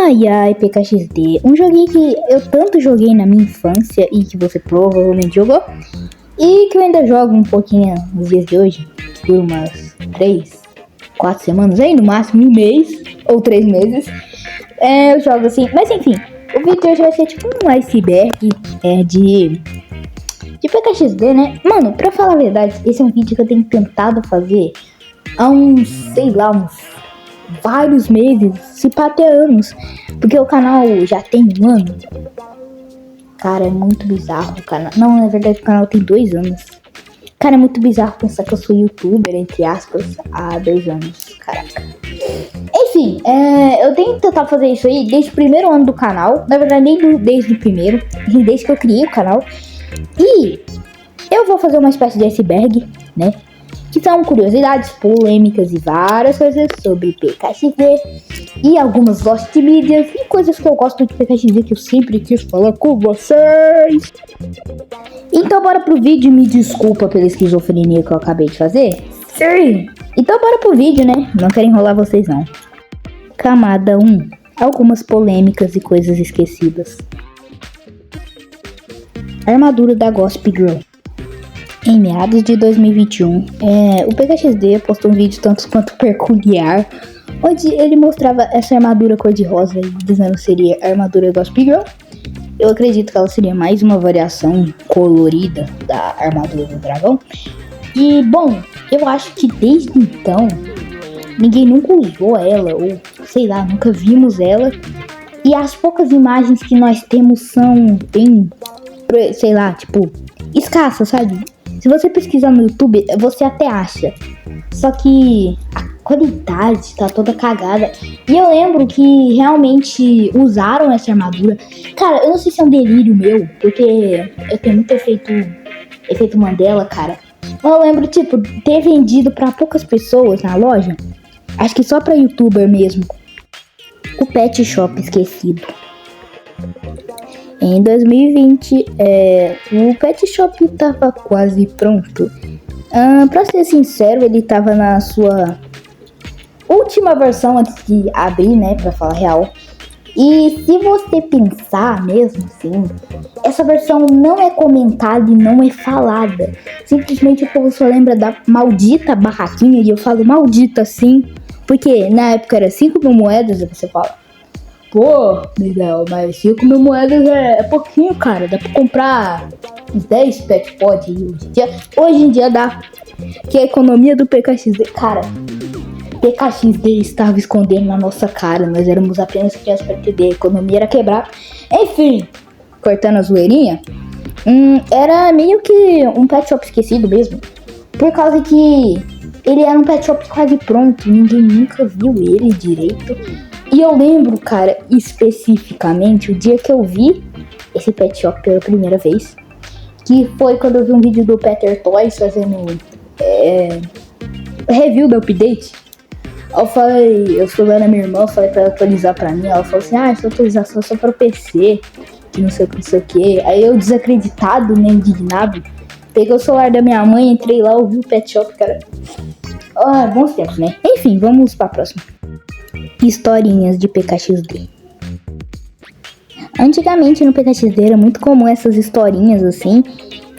Ai, ai, PKXD. Um joguinho que eu tanto joguei na minha infância e que você provavelmente jogou. E que eu ainda jogo um pouquinho nos dias de hoje. Por umas 3, 4 semanas, aí no máximo um mês ou 3 meses. Eu jogo assim, mas enfim. O vídeo de hoje vai ser tipo um iceberg de PKXD, né? Mano, pra falar a verdade, esse é um vídeo que eu tenho tentado fazer há uns, sei lá, vários meses, se pá até anos, porque o canal já tem um ano. Cara, é muito bizarro o canal. Não, na verdade o canal tem 2 anos. Cara, é muito bizarro pensar que eu sou youtuber, entre aspas, há 2 anos. Caraca. Enfim, eu tenho que tentar fazer isso aí desde o primeiro ano do canal. Na verdade, nem desde o primeiro, desde que eu criei o canal. E eu vou fazer uma espécie de iceberg, né? Que são curiosidades, polêmicas e várias coisas sobre PKXD e algumas Lost Medias e coisas que eu gosto de PKXD que eu sempre quis falar com vocês. Então bora pro vídeo, me desculpa pela esquizofrenia que eu acabei de fazer. Sim. Então bora pro vídeo, né? Não quero enrolar vocês não. Camada 1. Algumas polêmicas e coisas esquecidas. Armadura da Gossip Girl. Em meados de 2021, o PKXD postou um vídeo tanto quanto peculiar, onde ele mostrava essa armadura cor-de-rosa e dizendo que seria a armadura Gossip Girl. Eu acredito que ela seria mais uma variação colorida da armadura do dragão. E, bom, eu acho que desde então, ninguém nunca usou ela, ou sei lá, nunca vimos ela. E as poucas imagens que nós temos são bem, sei lá, tipo, escassas, sabe? Se você pesquisar no YouTube, você até acha. Só que a qualidade tá toda cagada. E eu lembro que realmente usaram essa armadura. Cara, eu não sei se é um delírio meu, porque eu tenho muito efeito Mandela, cara. Eu lembro, tipo, ter vendido pra poucas pessoas na loja. Acho que só pra youtuber mesmo. O Pet Shop esquecido. Em 2020, o Pet Shop tava quase pronto. Pra ser sincero, ele tava na sua última versão antes de abrir, né, pra falar real. E se você pensar mesmo assim, essa versão não é comentada e não é falada. Simplesmente o povo só lembra da maldita barraquinha, e eu falo maldita assim, porque na época era 5.000 moedas, e você fala, pô, Miguel, mas 5.000 moedas é pouquinho, cara. Dá pra comprar uns 10 pet pod hoje em dia dá. Que a economia do PKXD, cara, PKXD estava escondendo na nossa cara. Nós éramos apenas crianças pra entender. A economia era quebrar. Enfim, cortando a zoeirinha, era meio que um pet shop esquecido mesmo. Por causa que ele era um pet shop quase pronto. Ninguém nunca viu ele direito. E eu lembro, cara, especificamente o dia que eu vi esse pet shop pela primeira vez, que foi quando eu vi um vídeo do Peter Toys fazendo review do update. Eu fui lá na minha irmã, falei pra ela atualizar pra mim, ela falou assim, essa atualização é só pra PC, que não sei o que. Aí eu desacreditado, né, indignado, peguei o celular da minha mãe, entrei lá, ouvi o pet shop, cara. Bons tempos, né? Enfim, vamos pra próxima. Historinhas de PKXD. Antigamente no PKXD era muito comum essas historinhas assim.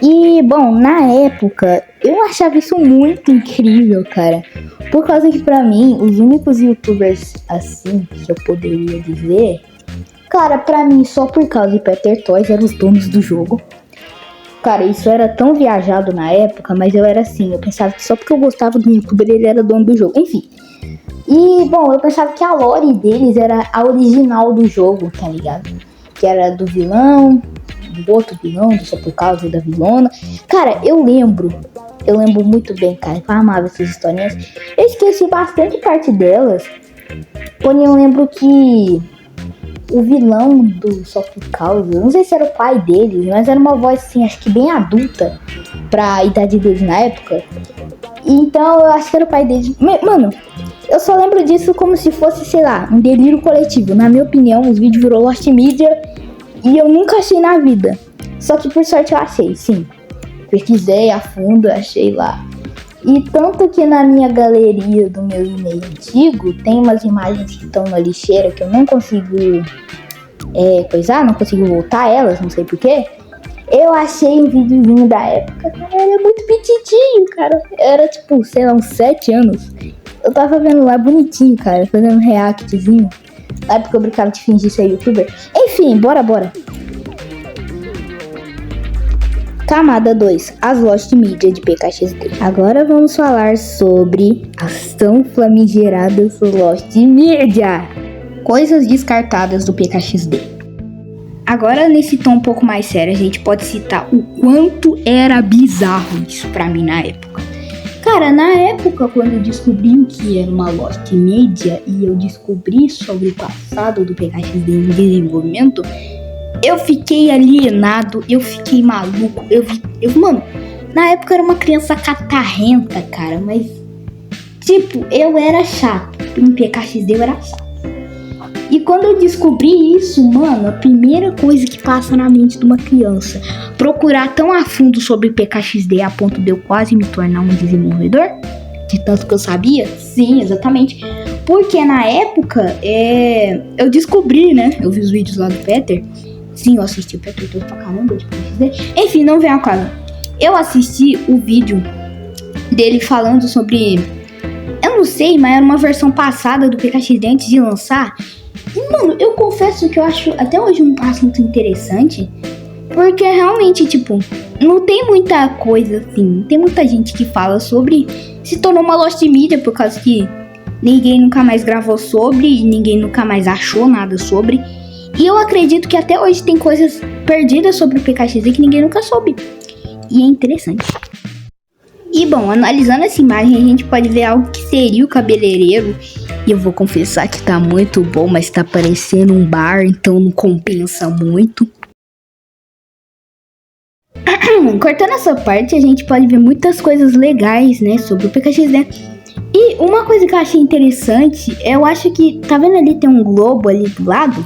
E, bom, na época eu achava isso muito incrível, cara. Por causa que pra mim, os únicos youtubers assim que eu poderia dizer, cara, pra mim só por causa de Peter Toys eram os donos do jogo. Cara, isso era tão viajado na época, mas eu era assim, eu pensava que só porque eu gostava do youtuber ele era dono do jogo. Enfim. E, bom, eu pensava que a lore deles era a original do jogo, tá ligado? Que era do vilão, do outro vilão, só por causa da vilona. Cara, eu lembro muito bem, cara, eu amava essas historinhas. Eu esqueci bastante parte delas, porém eu lembro que o vilão do Só por Causa, não sei se era o pai deles, mas era uma voz assim, acho que bem adulta pra idade deles na época. Então eu acho que era o pai deles. Mano, eu só lembro disso como se fosse, sei lá, um delírio coletivo. Na minha opinião, os vídeos virou Lost Media e eu nunca achei na vida. Só que por sorte eu achei, sim. Pesquisei a fundo, achei lá. E tanto que na minha galeria do meu e-mail antigo tem umas imagens que estão na lixeira que eu não consigo não consigo voltar elas, não sei porquê. Eu achei um videozinho da época, cara, era muito petitinho, cara. Era tipo, sei lá, uns 7 anos. Eu tava vendo lá bonitinho, cara, fazendo um reactzinho. Na época eu brincava de fingir ser youtuber. Enfim, bora. Camada 2, as Lost Media de PKXD. Agora vamos falar sobre as tão famigeradas Lost Media. Coisas descartadas do PKXD. Agora, nesse tom um pouco mais sério, a gente pode citar o quanto era bizarro isso pra mim na época. Cara, na época, quando eu descobri o que era uma Lost Media e eu descobri sobre o passado do PKXD em desenvolvimento, eu fiquei alienado, eu fiquei maluco, mano, na época eu era uma criança catarrenta, cara, mas, tipo, eu era chato, em PKXD eu era chato. E quando eu descobri isso, mano, a primeira coisa que passa na mente de uma criança, procurar tão a fundo sobre PKXD a ponto de eu quase me tornar um desenvolvedor, de tanto que eu sabia, sim, exatamente, porque na época, eu descobri, né, eu vi os vídeos lá do Peter. Sim, eu assisti o Peter todo pra caramba de PKXD. Enfim, não vem a casa. Eu assisti o vídeo dele falando sobre... Eu não sei, mas era uma versão passada do PKXD antes de lançar. E, mano, eu confesso que eu acho até hoje um assunto interessante. Porque realmente, tipo, não tem muita coisa assim. Não tem muita gente que fala sobre... Se tornou uma Lost Media por causa que ninguém nunca mais gravou sobre. E ninguém nunca mais achou nada sobre. E eu acredito que até hoje tem coisas perdidas sobre o PKXD que ninguém nunca soube. E é interessante. E bom, analisando essa imagem, a gente pode ver algo que seria o cabeleireiro. E eu vou confessar que tá muito bom, mas tá parecendo um bar, então não compensa muito. Cortando essa parte, a gente pode ver muitas coisas legais, né, sobre o PKXD. E uma coisa que eu achei interessante, eu acho que, tá vendo ali, tem um globo ali do lado?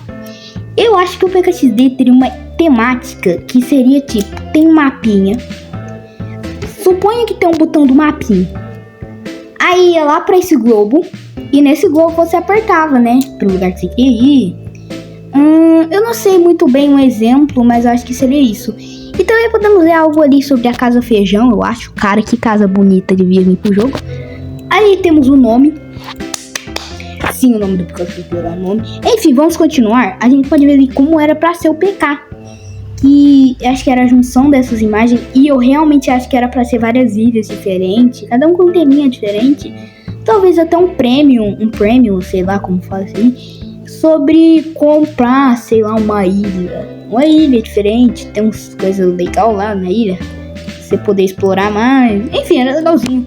Eu acho que o PKXD teria uma temática que seria tipo, tem um mapinha. Suponha que tem um botão do mapinha. Aí ia lá pra esse globo. E nesse globo você apertava, né? Pro lugar que você queria ir. Eu não sei muito bem um exemplo, mas eu acho que seria isso. E também podemos ver algo ali sobre a Casa Feijão, eu acho. Cara, que casa bonita devia vir pro jogo. Aí temos o nome. Sim, o nome do PKXD era o nome. Enfim, vamos continuar. A gente pode ver ali como era pra ser o PK. Que acho que era a junção dessas imagens. E eu realmente acho que era pra ser várias ilhas diferentes. Cada um com um teminha diferente. Talvez até um prêmio, sei lá como fala assim. Sobre comprar, sei lá, uma ilha. Uma ilha diferente. Tem umas coisas legais lá na ilha. Você poder explorar mais. Enfim, era legalzinho.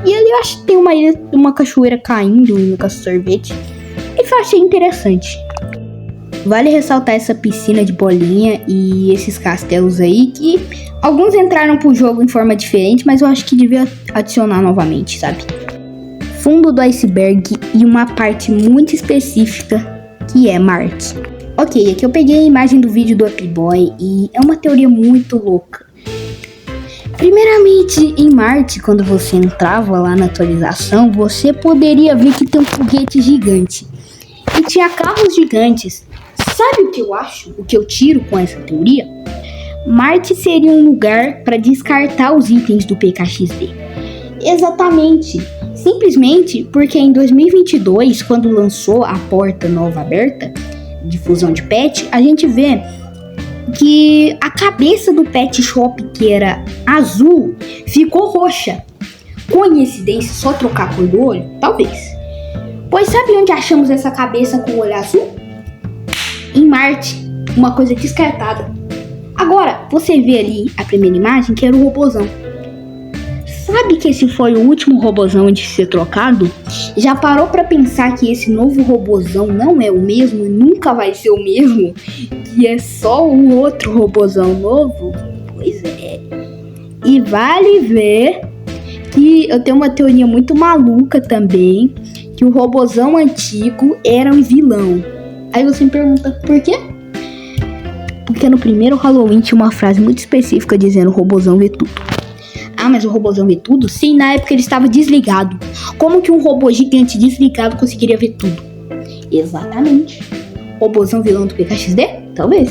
E ali eu acho que tem uma ilha, uma cachoeira caindo no sorvete. E eu achei interessante. Vale ressaltar essa piscina de bolinha e esses castelos aí, que alguns entraram pro jogo em forma diferente, mas eu acho que devia adicionar novamente, sabe? Fundo do iceberg e uma parte muito específica, que é Marte. Ok, aqui eu peguei a imagem do vídeo do Up-Boy e é uma teoria muito louca. Primeiramente, em Marte, quando você entrava lá na atualização, você poderia ver que tem um foguete gigante. E tinha carros gigantes. Sabe o que eu acho? O que eu tiro com essa teoria? Marte seria um lugar para descartar os itens do PKXD. Exatamente. Simplesmente porque em 2022, quando lançou a porta nova aberta de fusão de pet, a gente vê que a cabeça do pet shop, que era azul, ficou roxa. Coincidência só trocar a cor do olho? Talvez. Pois sabe onde achamos essa cabeça com o olho azul? Em Marte, uma coisa descartada. Agora, você vê ali a primeira imagem que era o robozão. Sabe que esse foi o último robozão de ser trocado? Já parou pra pensar que esse novo robozão não é o mesmo e nunca vai ser o mesmo? Que é só o outro robozão novo? Pois é. E vale ver que eu tenho uma teoria muito maluca também, que o robozão antigo era um vilão. Aí você me pergunta, por quê? Porque no primeiro Halloween tinha uma frase muito específica dizendo robozão vê tudo. Ah, mas o robôzão vê tudo? Sim, na época ele estava desligado. Como que um robô gigante desligado conseguiria ver tudo? Exatamente. Robôzão vilão do PKXD? Talvez.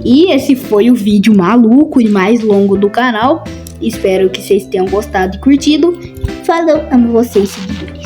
E esse foi o vídeo maluco e mais longo do canal. Espero que vocês tenham gostado e curtido. Falou, amo vocês, seguidores.